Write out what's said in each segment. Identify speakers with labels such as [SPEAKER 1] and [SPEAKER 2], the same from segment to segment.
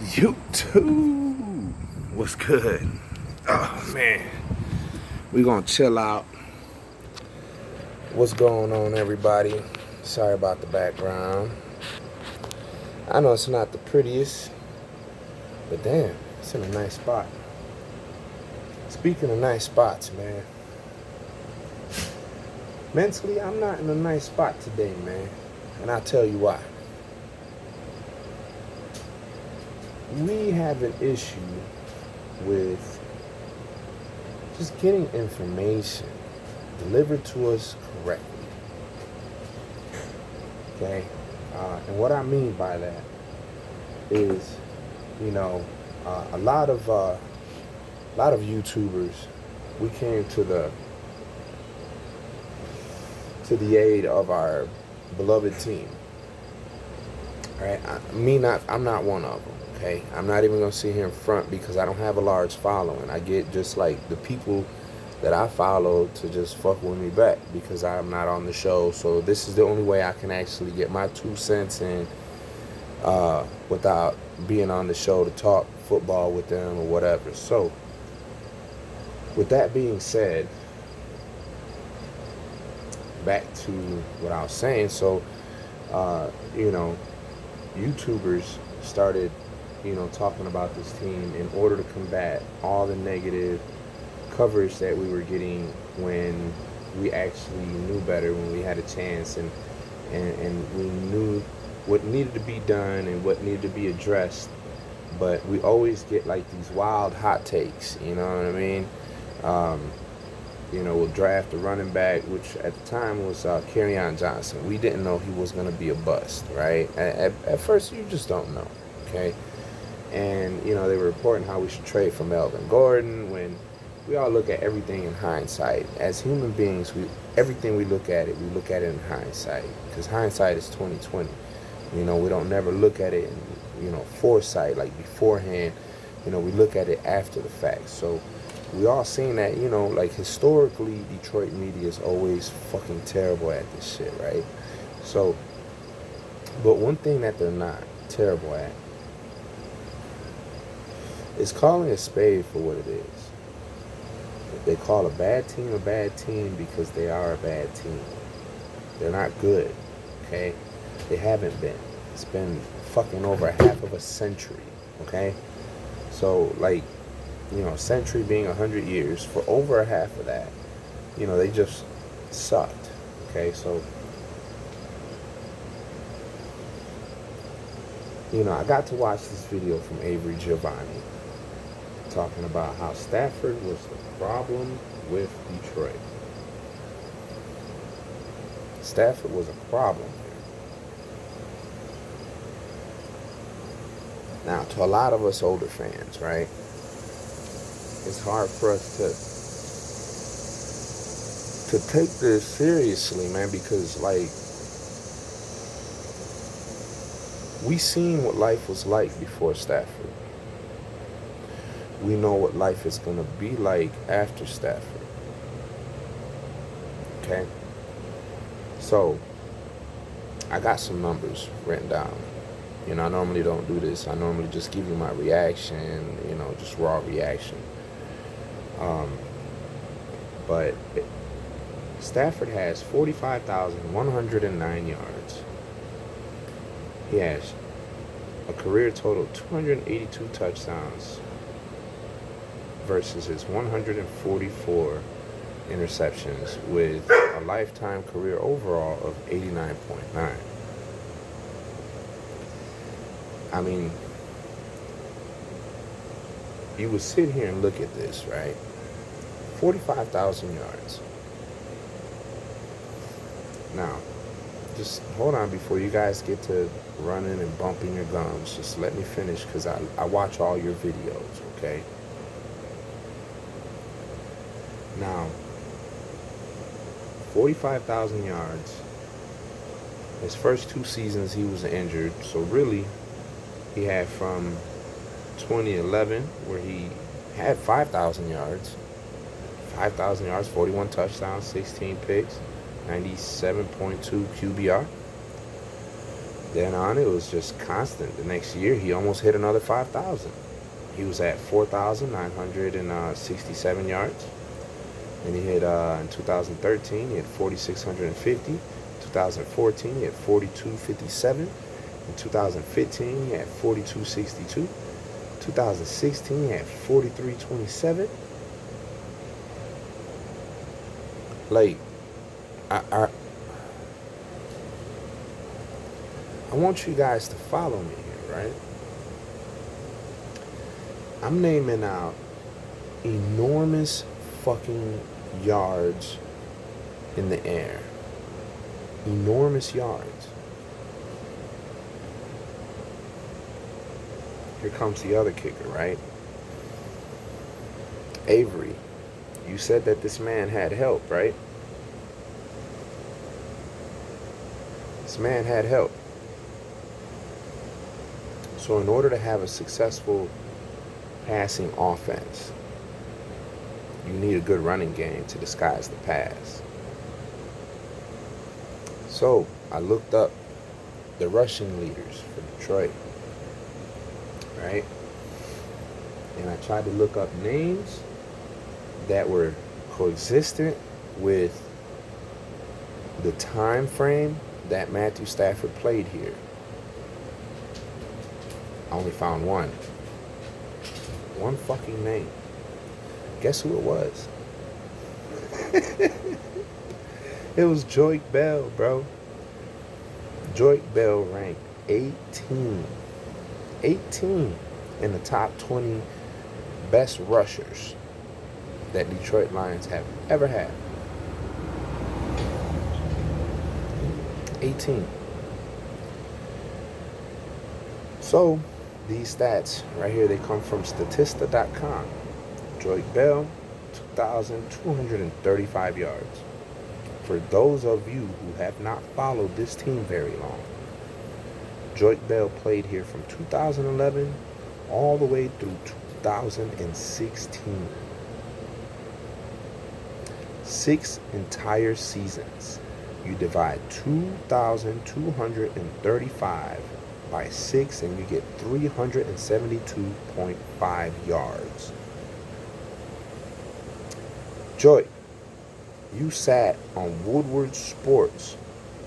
[SPEAKER 1] YouTube, what's good? Oh man, we gonna chill out. What's going on, everybody? Sorry about the background. I know it's not the prettiest, but damn, it's in a nice spot. Speaking of nice spots, man, mentally I'm not in a nice spot today, man, and I'll tell you why. We have an issue with just getting information delivered to us correctly. Okay? And what I mean by that is, a lot of YouTubers, we came to the aid of our beloved team. All right? I'm not one of them. Okay, I'm not even gonna sit here in front because I don't have a large following. I get just like the people that I follow to just fuck with me back because I'm not on the show. So this is the only way I can actually get my 2 cents in without being on the show to talk football with them or whatever. So with that being said, back to what I was saying. So YouTubers started talking about this team in order to combat all the negative coverage that we were getting when we actually knew better, when we had a chance and we knew what needed to be done and what needed to be addressed. But we always get like these wild hot takes, you know what I mean? We'll draft a running back, which at the time was Kerryon Johnson. We didn't know he was going to be a bust, right? At first, you just don't know, okay? And, they were reporting how we should trade for Melvin Gordon when we all look at everything in hindsight. As human beings, everything we look at it in hindsight. Because hindsight is 20/20. We don't never look at it in, foresight, like beforehand. We look at it after the fact. So we all seen that, like historically, Detroit media is always fucking terrible at this shit, right? So, but one thing that they're not terrible at is calling a spade for what it is. They call a bad team because they are a bad team. They're not good, okay? They haven't been. It's been fucking over half of a century, okay? So, like, century being 100 years, for over a half of that, they just sucked, okay? So, I got to watch this video from Avery Giovanni talking about how Stafford was the problem with Detroit. Stafford was a problem here. Now, to a lot of us older fans, right, it's hard for us to take this seriously, man, because, like, we seen what life was like before Stafford. We know what life is going to be like after Stafford. Okay? So, I got some numbers written down. I normally don't do this. I normally just give you my reaction, just raw reaction. But Stafford has 45,109 yards. He has a career total of 282 touchdowns versus his 144 interceptions with a lifetime career overall of 89.9. I mean, you would sit here and look at this, right? 45,000 yards. Now, just hold on before you guys get to running and bumping your gums. Just let me finish because I watch all your videos, okay? Now, 45,000 yards. His first 2 seasons he was injured, so really he had from 2011 where he had 5,000 yards, 41 touchdowns, 16 picks, 97.2 QBR. Then on, it was just constant. The next year, he almost hit another 5,000. He was at 4,967 yards. And he hit in 2013, he had 4,650. 2014, he had 4,257. In 2015, he had 4,262. 2016, he had 4,327. Like, I want you guys to follow me here, right? I'm naming out enormous fucking yards in the air. Enormous yards. Here comes the other kicker, right? Avery, you said that this man had help, right? This man had help. So in order to have a successful passing offense, you need a good running game to disguise the pass. So I looked up the rushing leaders for Detroit, right? And I tried to look up names that were coexistent with the time frame that Matthew Stafford played here. I only found one. One fucking name. Guess who it was? It was Joique Bell, bro. Joique Bell ranked 18 in the top 20 best rushers that Detroit Lions have ever had. 18. So, these stats right here, they come from Statista.com. Joique Bell, 2,235 yards. For those of you who have not followed this team very long, Joique Bell played here from 2011 all the way through 2016. 6 entire seasons. You divide 2,235 by 6 and you get 372.5 yards. Joy, you sat on Woodward Sports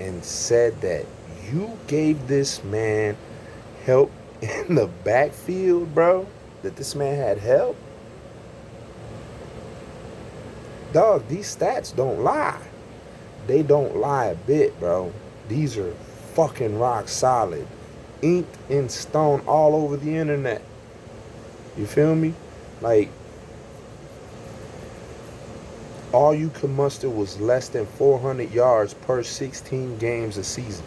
[SPEAKER 1] and said that you gave this man help in the backfield, bro? That this man had help? Dog, these stats don't lie. They don't lie a bit, bro. These are fucking rock solid. Inked in stone all over the internet. You feel me? Like, all you could muster was less than 400 yards per 16 games a season.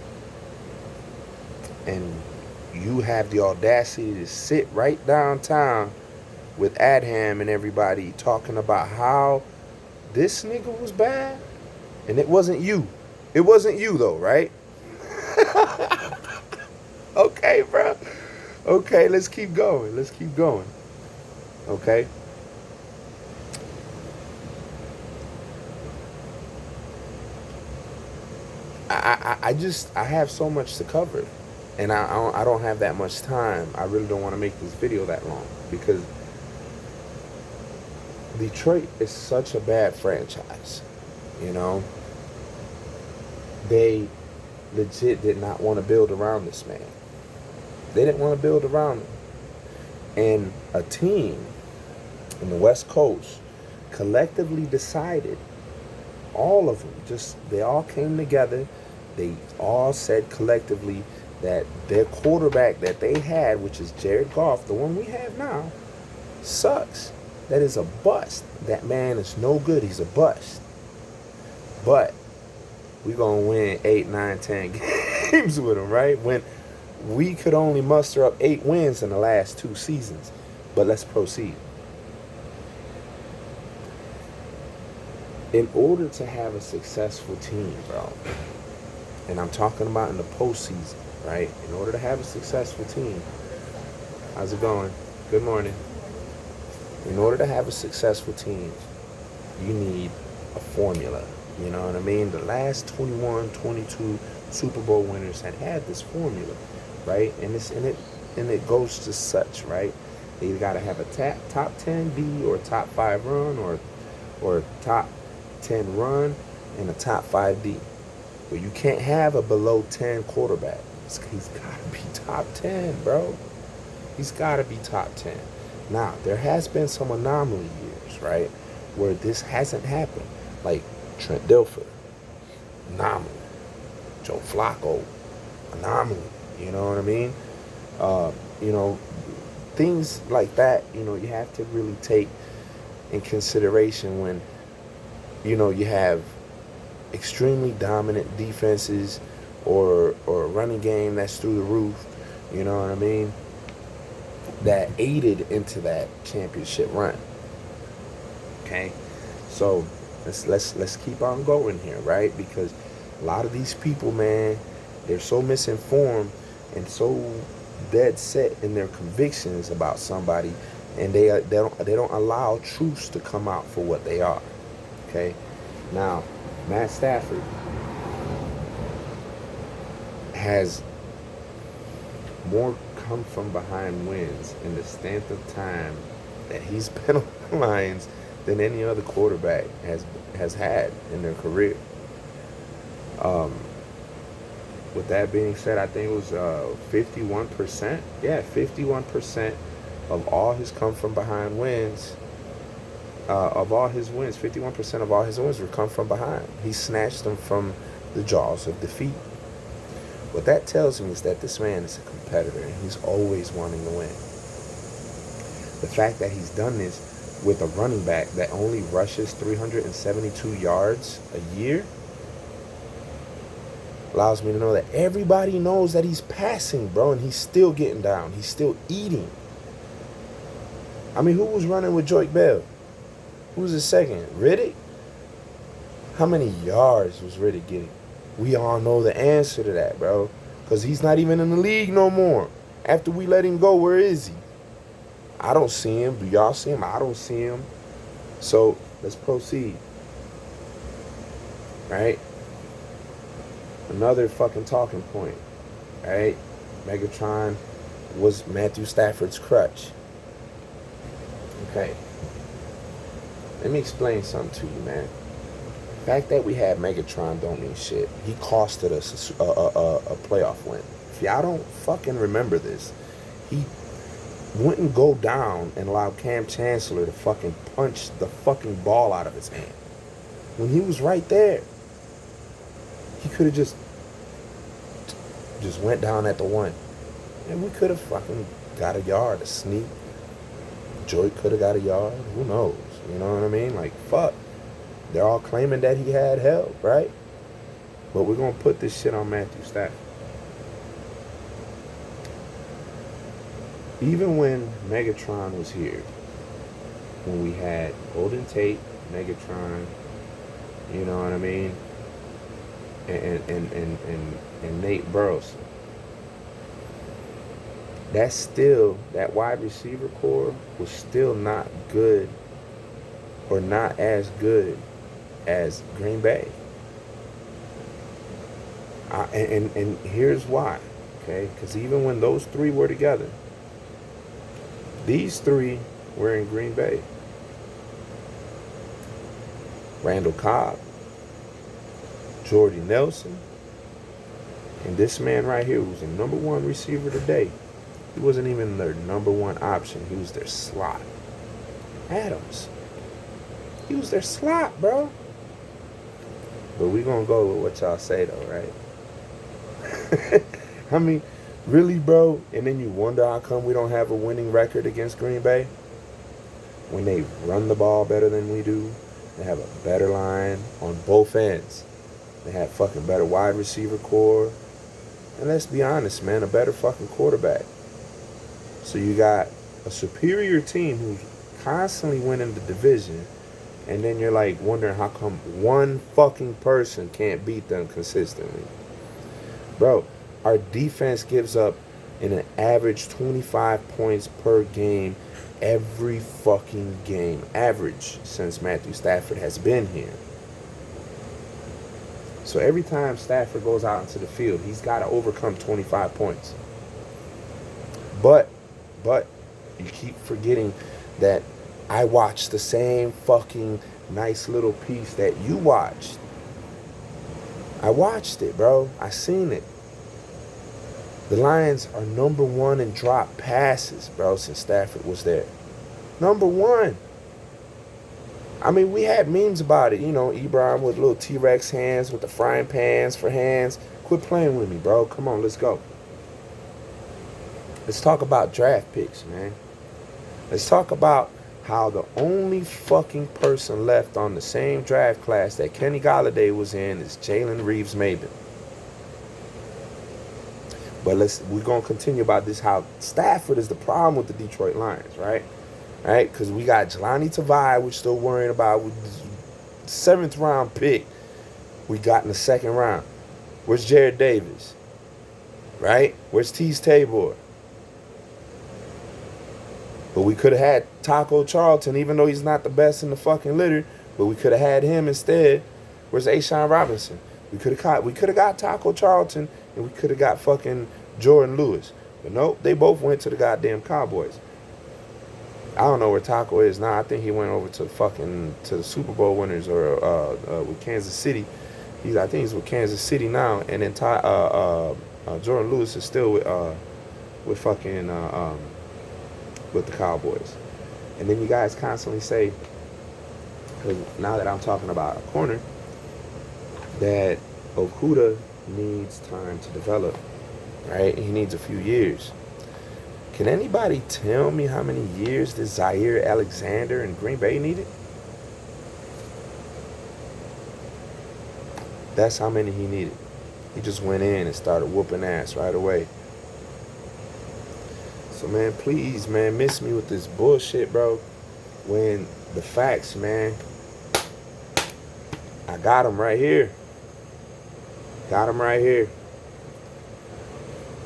[SPEAKER 1] And you have the audacity to sit right downtown with Adham and everybody talking about how this nigga was bad. And it wasn't you. It wasn't you, though, right? Okay, bro. Okay, let's keep going. Let's keep going. Okay? I have so much to cover. And I don't have that much time. I really don't want to make this video that long. Because Detroit is such a bad franchise. You know? They legit did not want to build around this man. They didn't want to build around him. And a team in the West Coast collectively decided, all of them, they all came together. They all said collectively that their quarterback that they had, which is Jared Goff, the one we have now, sucks. That is a bust. That man is no good. He's a bust. But we're going to win 8, 9, 10 games with him, right? When we could only muster up 8 wins in the last 2 seasons. But let's proceed. In order to have a successful team, bro, and I'm talking about in the postseason, right? In order to have a successful team, how's it going? Good morning. In order to have a successful team, you need a formula. You know what I mean? The last 21, 22, Super Bowl winners had this formula, right? And it goes to such, right? They got to have a top 10 D or top 5 run or top 10 run and a top 5 D. But you can't have a below 10 quarterback. He's got to be top 10, bro. He's got to be top 10. Now, there has been some anomaly years, right, where this hasn't happened. Like Trent Dilfer, anomaly. Joe Flacco, anomaly. You know what I mean? You know, things like that, you know, you have to really take in consideration when, you know, you have extremely dominant defenses or a running game that's through the roof, you know what I mean, that aided into that championship run. Okay? So let's keep on going here, right? Because a lot of these people, man, they're so misinformed and so dead set in their convictions about somebody, and they don't allow truths to come out for what they are. Okay? Now, Matt Stafford has more come from behind wins in the stint of time that he's been on the Lions than any other quarterback has had in their career. With that being said, I think it was 51%. Yeah, 51% of all his come from behind wins. Of all his wins, 51% of all his wins were come from behind. He snatched them from the jaws of defeat. What that tells me is that this man is a competitor and he's always wanting to win. The fact that he's done this with a running back that only rushes 372 yards a year allows me to know that everybody knows that he's passing, bro, and he's still getting down. He's still eating. I mean, who was running with Joyke Bell? Who was the second? Riddick? How many yards was Riddick getting? We all know the answer to that, bro. Because he's not even in the league no more. After we let him go, where is he? I don't see him. Do y'all see him? I don't see him. So, let's proceed. Right? Another fucking talking point. Right? Megatron was Matthew Stafford's crutch. Okay. Let me explain something to you, man. The fact that we had Megatron don't mean shit. He costed us a playoff win. If y'all don't fucking remember this, he wouldn't go down and allow Cam Chancellor to fucking punch the fucking ball out of his hand. When he was right there, he could have just went down at the one. And we could have fucking got a yard, a sneak. Joy could have got a yard. Who knows? You know what I mean? Like, fuck. They're all claiming that he had help, right? But we're going to put this shit on Matthew Stafford. Even when Megatron was here, when we had Golden Tate, Megatron, you know what I mean? And Nate Burleson. That wide receiver core was still not good or not as good as Green Bay. And here's why, okay? Because even when those three were together, these three were in Green Bay. Randall Cobb, Jordy Nelson, and this man right here who's the number one receiver today. He wasn't even their number one option. He was their slot. Adams. He was their slot, bro. But we gonna go with what y'all say though, right? I mean, really, bro? And then you wonder how come we don't have a winning record against Green Bay? When they run the ball better than we do, they have a better line on both ends. They have fucking better wide receiver core. And let's be honest, man, a better fucking quarterback. So you got a superior team who's constantly winning the division, and then you're like wondering how come one fucking person can't beat them consistently. Bro, our defense gives up an average 25 points per game every fucking game. Average since Matthew Stafford has been here. So So every time Stafford goes out into the field, he's got to overcome 25 points. But you keep forgetting that I watched the same fucking nice little piece that you watched. I watched it, bro. I seen it. The Lions are number one in drop passes, bro, since Stafford was there. Number one. I mean, we had memes about it. You know, Ebron with little T-Rex hands, with the frying pans for hands. Quit playing with me, bro. Come on, let's go. Let's talk about draft picks, man. Let's talk about how the only fucking person left on the same draft class that Kenny Golladay was in is Jalen Reeves-Maybin. But we're going to continue about this, how Stafford is the problem with the Detroit Lions, right? Right? Because we got Jelani Tavai, we're still worrying about. With the 7th round pick we got in the 2nd round. Where's Jared Davis? Right? Where's Tease Tabor? But we could have had Taco Charlton, even though he's not the best in the fucking litter. But we could have had him instead. Where's Ashawn Robinson? We could have got Taco Charlton, and we could have got fucking Jordan Lewis. But nope, they both went to the goddamn Cowboys. I don't know where Taco is now. I think he went over to the Super Bowl winners or with Kansas City. I think he's with Kansas City now. And then Jordan Lewis is still with the Cowboys. And then you guys constantly say, because now that I'm talking about a corner, that Okuda needs time to develop, right? He needs a few years. Can anybody tell me how many years this Zaire Alexander in Green Bay needed? That's how many he needed. He just went in and started whooping ass right away. So, man, please, man, miss me with this bullshit, bro. When the facts, man, I got them right here. Got them right here.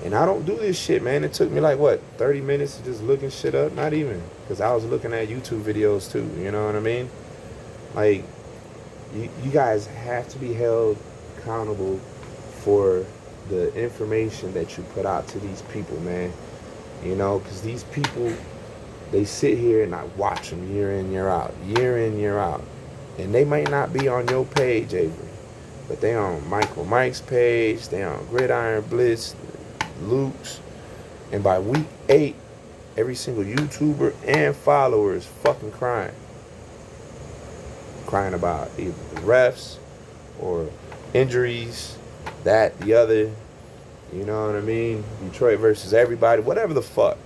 [SPEAKER 1] And I don't do this shit, man. It took me like, 30 minutes to just looking shit up? Not even. Because I was looking at YouTube videos too. You know what I mean? Like, you guys have to be held accountable for the information that you put out to these people, man. You know, because these people, they sit here and I watch them year in, year out. Year in, year out. And they might not be on your page, Avery. But they on Michael Mike's page. They on Gridiron Blitz, Luke's. And by week 8, every single YouTuber and follower is fucking crying. Crying about either the refs or injuries, that, the other. You know what I mean? Detroit versus everybody, whatever the fuck.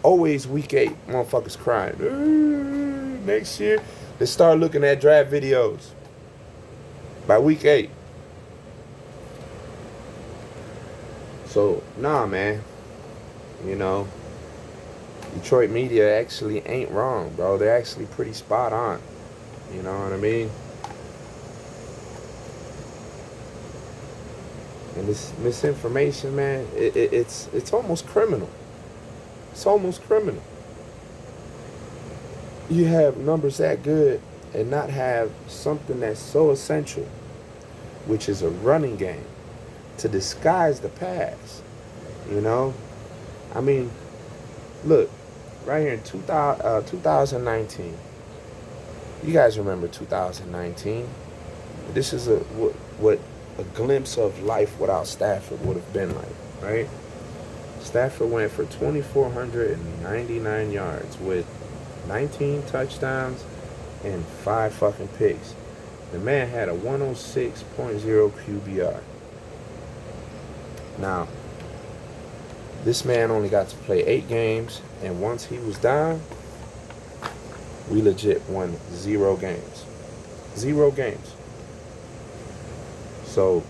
[SPEAKER 1] Always week 8, motherfuckers crying. Next year, let's start looking at draft videos. By week 8. So, nah, man. You know, Detroit media actually ain't wrong, bro. They're actually pretty spot on. You know what I mean? And this misinformation, man, it's almost criminal. It's almost criminal. You have numbers that good and not have something that's so essential, which is a running game, to disguise the pass. You know? I mean, look, right here in 2019. You guys remember 2019? This is what a glimpse of life without Stafford would have been like, right? Stafford went for 2,499 yards with 19 touchdowns and 5 fucking picks. The man had a 106.0 QBR. Now, this man only got to play 8 games, and once he was down, we legit won 0 games. 0 games. So,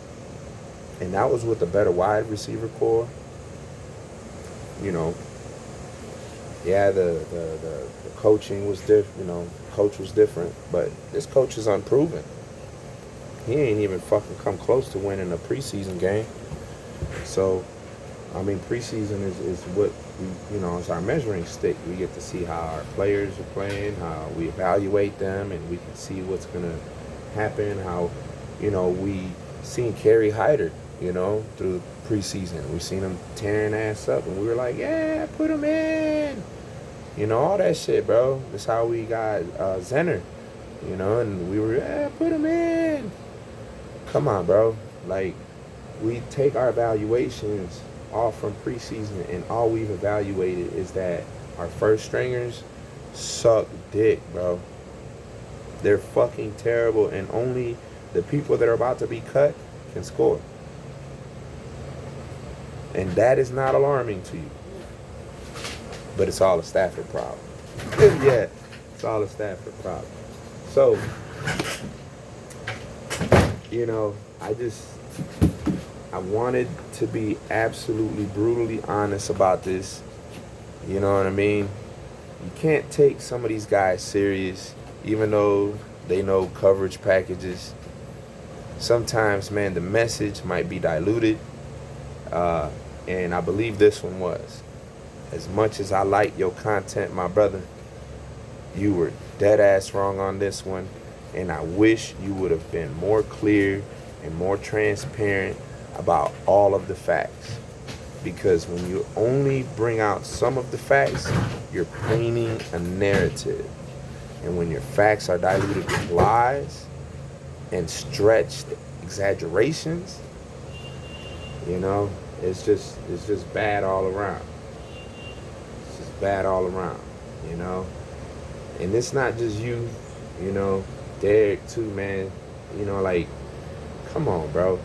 [SPEAKER 1] and that was with a better wide receiver core. You know, yeah, the coaching was different. You know, coach was different, but this coach is unproven. He ain't even fucking come close to winning a preseason game. So, I mean, preseason is what we, you know, it's our measuring stick. We get to see how our players are playing, how we evaluate them, and we can see what's gonna happen. How, you know, we Seen Kerry Hyder, through preseason. We seen him tearing ass up, and we were like, yeah, put him in. All that shit, bro. That's how we got Zenner, and we were, yeah, put him in. Come on, bro. Like, we take our evaluations off from preseason, and all we've evaluated is that our first stringers suck dick, bro. They're fucking terrible, and only the people that are about to be cut can score. And that is not alarming to you. But it's all a Stafford problem. Yeah, it's all a Stafford problem. So, I wanted to be absolutely brutally honest about this. You know what I mean? You can't take some of these guys serious, even though they know coverage packages. Sometimes, man, the message might be diluted. And I believe this one was. As much as I like your content, my brother, you were dead ass wrong on this one. And I wish you would have been more clear and more transparent about all of the facts. Because when you only bring out some of the facts, you're painting a narrative. And when your facts are diluted with lies and stretched exaggerations, it's just bad all around. It's just bad all around, And it's not just you, Derek too, man. Come on, bro.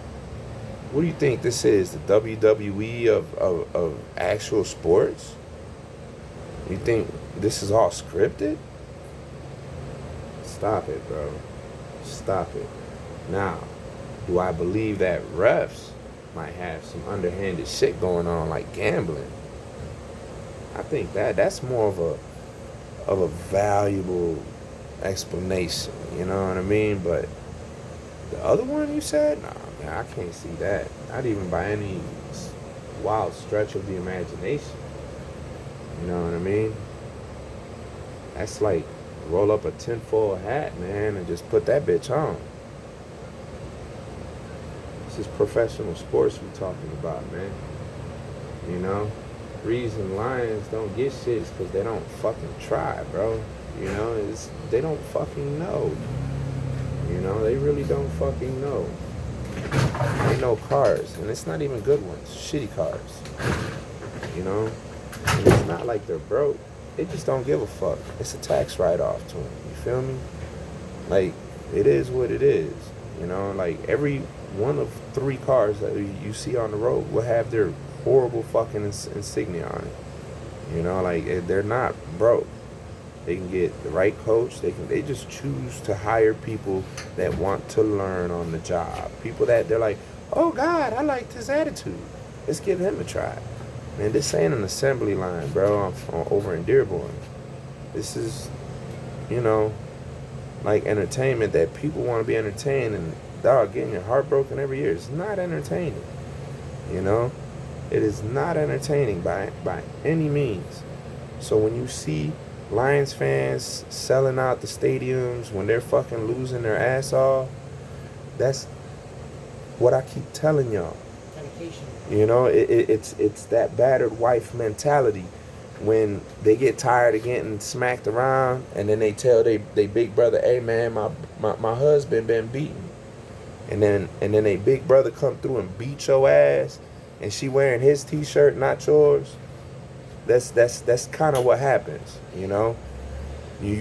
[SPEAKER 1] What do you think this is? The WWE of actual sports? You think this is all scripted? Stop it, bro. Stop it. Now, do I believe that refs might have some underhanded shit going on, like gambling? I think that's more of a valuable explanation. You know what I mean? But the other one you said, nah, man, I can't see that. Not even by any wild stretch of the imagination. You know what I mean? That's like roll up a tinfoil hat, man, and just put that bitch on. This is professional sports we talking about, man. Reason Lions don't get shit is because they don't fucking try, bro. They don't fucking know. They really don't fucking know. They know cars, and it's not even good ones. Shitty cars. And it's not like they're broke. They just don't give a fuck. It's a tax write-off to them. You feel me? Like, it is what it is. Like, every one of 3 cars that you see on the road will have their horrible fucking insignia on it. Like, they're not broke. They can get the right coach. They just choose to hire people that want to learn on the job. People that they're like, oh God, I liked his attitude. Let's give him a try. Man, this ain't an assembly line, bro. I'm over in Dearborn. This is, like entertainment that people want to be entertained, and dog, getting your heart broken every year. It's not entertaining. It is not entertaining by any means. So when you see Lions fans selling out the stadiums when they're fucking losing their ass off, that's what I keep telling y'all.
[SPEAKER 2] Dedication.
[SPEAKER 1] It's that battered wife mentality when they get tired of getting smacked around, and then they tell they big brother, hey man, my husband been beaten, and then they big brother come through and beat your ass, and she wearing his t-shirt, not yours. That's kind of what happens, You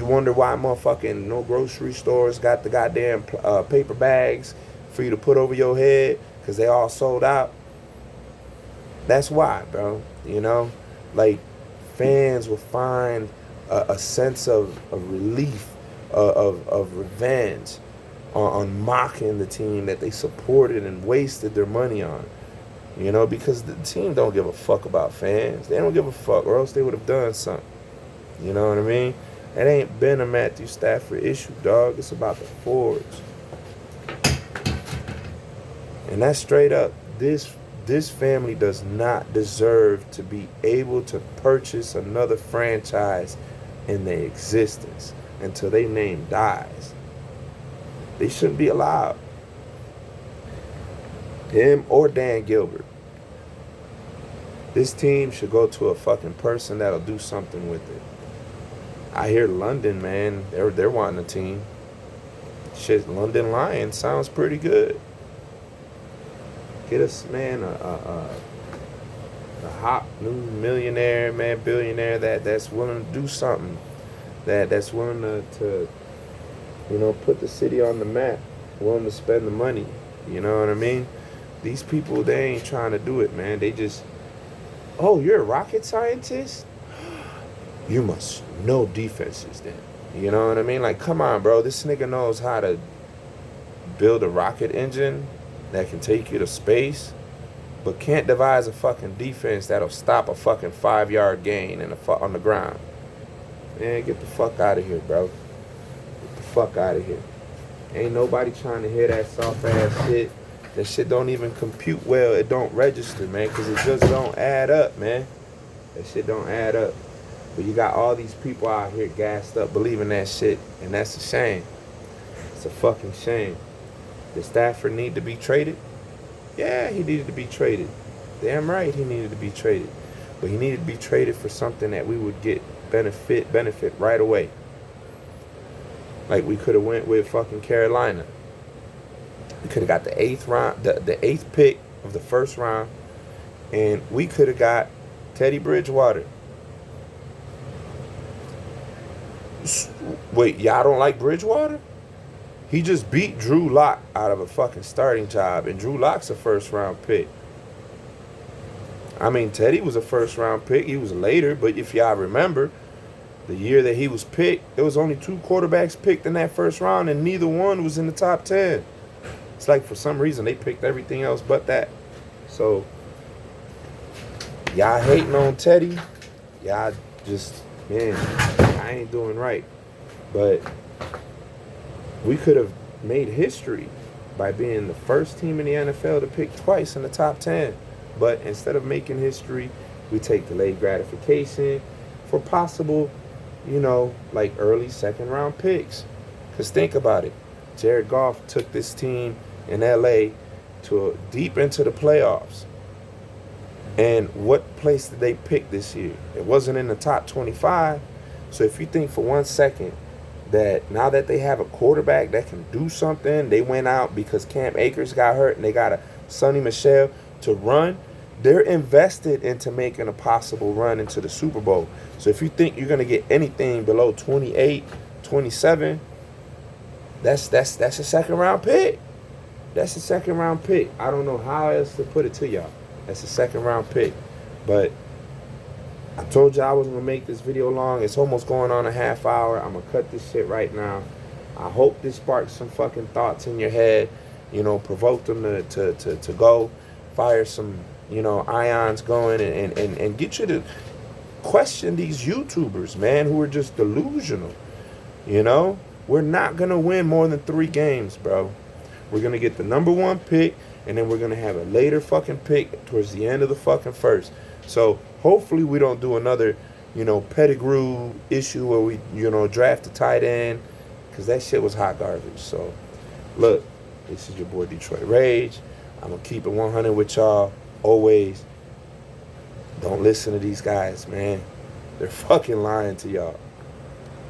[SPEAKER 1] wonder why motherfucking no grocery stores got the goddamn paper bags for you to put over your head, because they all sold out. That's why, bro. Like, fans will find a sense of relief, of revenge on mocking the team that they supported and wasted their money on. Because the team don't give a fuck about fans. They don't give a fuck, or else they would have done something. You know what I mean? It ain't been a Matthew Stafford issue, dog. It's about the Fords. And that's straight up. This family does not deserve to be able to purchase another franchise in their existence until their name dies. They shouldn't be allowed. Him or Dan Gilbert. This team should go to a fucking person that'll do something with it. I hear London, man, they're wanting a team. Shit, London Lions sounds pretty good. Get us, man, a hot new millionaire, man, billionaire that's willing to do something. That's willing to put the city on the map, willing to spend the money. You know what I mean? These people, they ain't trying to do it, man. They just, oh, you're a rocket scientist? You must know defenses then. You know what I mean? Like, come on, bro. This nigga knows how to build a rocket engine that can take you to space, but can't devise a fucking defense that'll stop a fucking 5-yard gain on the ground. Man, get the fuck out of here, bro. Get the fuck out of here. Ain't nobody trying to hear that soft-ass shit. That shit don't even compute well. It don't register, man, because it just don't add up, man. That shit don't add up. But you got all these people out here gassed up believing that shit, and that's a shame. It's a fucking shame. Did Stafford need to be traded? Yeah, he needed to be traded. Damn right he needed to be traded. But he needed to be traded for something that we would get benefit right away. Like we could have went with fucking Carolina. We could have got the 8th pick of the first round, and we could have got Teddy Bridgewater. Wait, y'all don't like Bridgewater? He just beat Drew Lock out of a fucking starting job, and Drew Lock's a first-round pick. I mean, Teddy was a first-round pick. He was later, but if y'all remember, the year that he was picked, there was only 2 quarterbacks picked in that first round, and neither one was in the top 10. It's like for some reason they picked everything else but that. So, y'all hating on Teddy. Y'all just, man, I ain't doing right. But we could have made history by being the first team in the NFL to pick twice in the top 10. But instead of making history, we take delayed gratification for possible, like early second-round picks. Because think about it. Jared Goff took this team in L.A. to deep into the playoffs. And what place did they pick this year? It wasn't in the top 25. So if you think for 1 second that now that they have a quarterback that can do something, they went out because Cam Akers got hurt and they got a Sonny Michel to run, they're invested into making a possible run into the Super Bowl. So if you think you're going to get anything below 28, 27, that's a second-round pick. That's a second-round pick. I don't know how else to put it to y'all. That's a second-round pick. But I told you I wasn't going to make this video long. It's almost going on a half hour. I'm going to cut this shit right now. I hope this sparks some fucking thoughts in your head. Provoke them to go. Fire some, ions going and get you to question these YouTubers, man, who are just delusional. We're not going to win more than 3 games, bro. We're going to get the number 1 pick, and then we're going to have a later fucking pick towards the end of the fucking first. So hopefully we don't do another, Pettigrew issue where we, draft a tight end, because that shit was hot garbage. So, look, this is your boy Detroit Rage. I'm going to keep it 100 with y'all always. Don't listen to these guys, man. They're fucking lying to y'all.